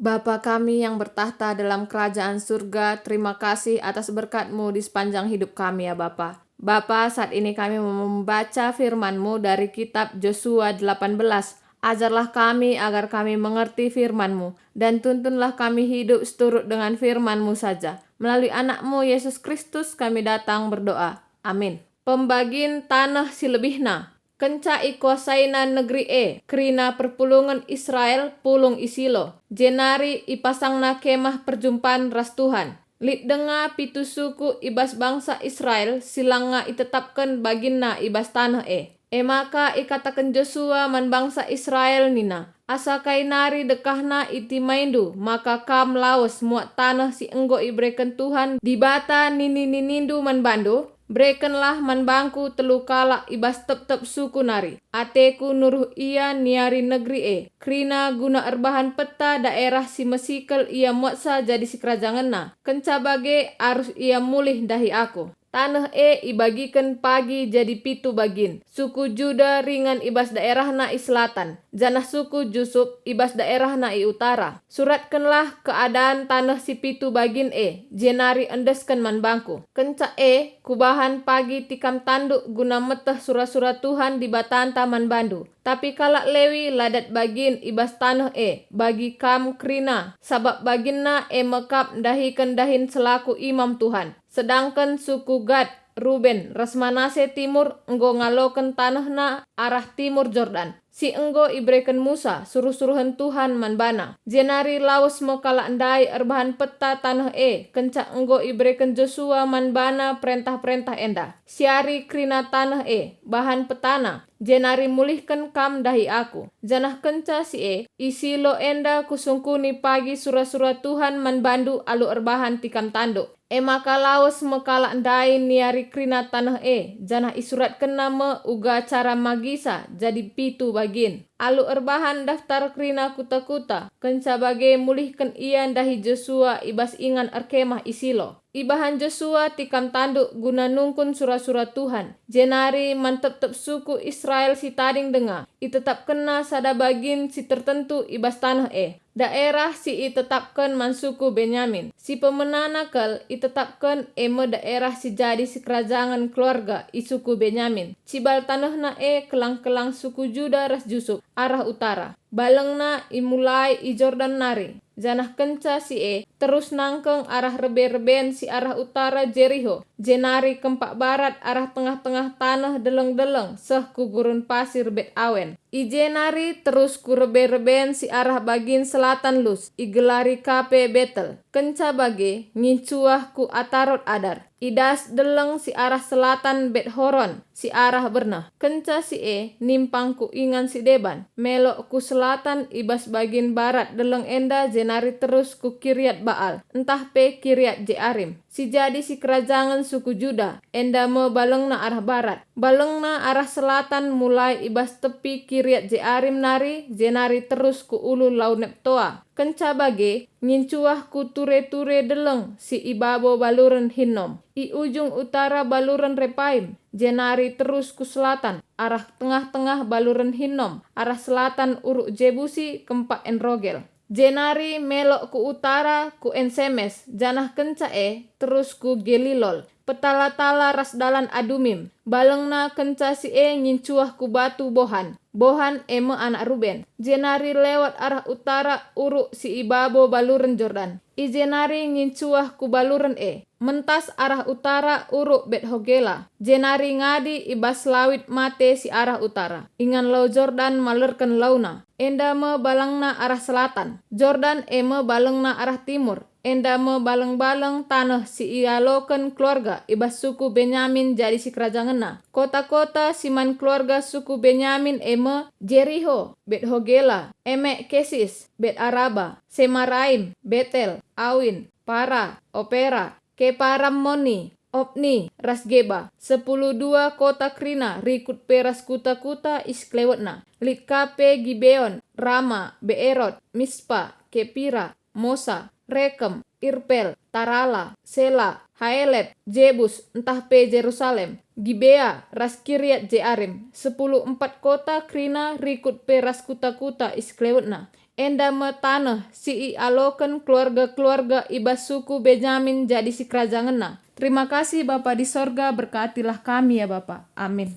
Bapa kami yang bertahta dalam kerajaan surga, terima kasih atas berkat-Mu di sepanjang hidup kami ya Bapa. Bapa, saat ini kami mau membaca firman-Mu dari kitab Yosua 18. Ajarlah kami agar kami mengerti firman-Mu, dan tuntunlah kami hidup seturut dengan firman-Mu saja. Melalui anak-Mu Yesus Kristus kami datang berdoa. Amin. Pembagian tanah silebihna. Kenca ikuasaina negeri kerina perpulungan Israel pulung isilo. Jenari ipasangna kemah perjumpaan ras Tuhan. Lid denga pitu suku ibas bangsa Israel silanga itetapkan baginna ibas tanah maka ikatakan Joshua man bangsa Israel nina. Asa kainari dekahna iti maindu, maka kam laos muat tanah si enggo ibreken Tuhan di bata nini ninindu man bando. Brekenlah man bangku telu kala ibas tep suku nari. Ateku nuruh ia niari negeri Krina guna erbahan peta daerah si mesikel ia muatsa jadi si kerajanganna. Kenca bage arus ia mulih dahi aku. Tanah ibagikan pagi jadi pitu bagin. Suku Juda ringan ibas daerah na selatan. Janah suku Jusuf ibas daerah na utara. Suratkanlah keadaan tanah si pitu bagin jenari endeskan man bangku. Kenca kubahan pagi tikam tanduk guna meteh surah-surah Tuhan di batanta man bandu. Tapi kalak lewi ladat bagin ibas tanah bagi kam krina. Sabab baginna mekap dahikan dahin selaku imam Tuhan. Sedangkan suku Gad, Ruben, ras Manase timur enggo ngaloken tanahna arah timur Jordan. Si enggo ibreken Musa suruh-suruhan Tuhan manbana. Jenari laos mo kala andai erbahan peta tanah kenca enggo ibreken Joshua manbana perintah-perintah enda. Siari krina tanah bahan petana. Jenari mulihkan kam dahi aku. Janah kenca si isi lo enda kusungkuni pagi surah-surah Tuhan manbandu alu erbahan tikam tanduk. Maka laos mekala andai niari krina tanah janah isurat kena me uga cara magisa jadi pitu bagin. Alu erbahan daftar krina kuta-kuta kenca bage mulihkan ia dahi Joshua ibas ingan erkemah isilo. Ibahan Joshua tikam tanduk guna nungkun surah-surah Tuhan. Jenari mantep-tep suku Israel si tading denga. Itetap kena sada bagin si tertentu ibas tanah daerah si itetapkan man suku Benyamin. Si pemenanakal itetapkan daerah si jadi si kerajangan keluarga isuku Benyamin. Cibal tanahna kelang-kelang suku Juda ras Jusuf arah utara. Balengna imulai i Jordan nari. Janah kenca si terus nangkeng arah rebe-reben si arah utara Jeriho. Jenari kempak barat arah tengah-tengah tanah deleng-deleng seh ku gurun pasir Bet Awen. I jenari terus ku rebe-reben si arah bagin selatan lus. I gelari kape Betel. Kenca bage ngincuah ku Atarot Adar. Idas deleng si arah selatan Bet Horon si arah Bernah. Kenca si nimpang ku ingan si Deban. Melok ku selatan ibas bagin barat deleng enda jenari terus ku Kiryat Baal. Entah pe Kiryat Jearim. Si jadi si kerajangan suku Juda. Enda me balengna arah barat. Balengna arah selatan mulai ibas tepi Kiryat Jearim nari. Jenari terus ku ulu lau Neptoa. Kenca bage ngincuah ku ture-ture deleng si ibabo baluren Hinnom. I ujung utara baluren Repaim. Jenari terus ku selatan arah tengah-tengah baluren Hinnom. Arah selatan uruk Jebusi kempak Enrogel. Jenari melok ku utara ku Ensemes. Janah kenca terus ku Gelilol. Petala-tala ras dalan Adumim. Balengna kenca si ngincuah ku batu Bohan. Bohan anak Ruben. Jenari lewat arah utara uruk si ibabo baluren Jordan. I jenari ngincuah ku baluren mentas arah utara uruk Bet Hogela. Jenari ngadi ibas lawit mate si arah utara. Ingan lau Jordan malerken launa. Enda me balangna arah selatan. Jordan me balengna arah timur. Enda me baleng-baleng tanah si ialoken keluarga ibas suku Benyamin jadi si kerajanganna. Kota-kota siman keluarga suku Benyamin Jeriho, Bet Hogela, Emek Kesis, Bet Araba, Semaraim, Betel, Awin, Para, Opera, Keparammoni, Opni, Rasgeba, 10 kota krina rikut peras kuta-kuta isklewetna. Litkape Gibeon, Rama, Beerot, Mispa, Kepira, Mosa, Rekem, Irpel, Tarala, Sela, Haelep, Jebus, entah pe Jerusalem, Gibea, ras Kiryat Jearim, 14 kota krina rikut peras kuta-kuta isklewetna. enda me tanah si i aloken keluarga-keluarga ibas suku Benyamin jadi si kerajaan ngena. Terima kasih Bapa di sorga, berkatilah kami ya Bapa. Amin.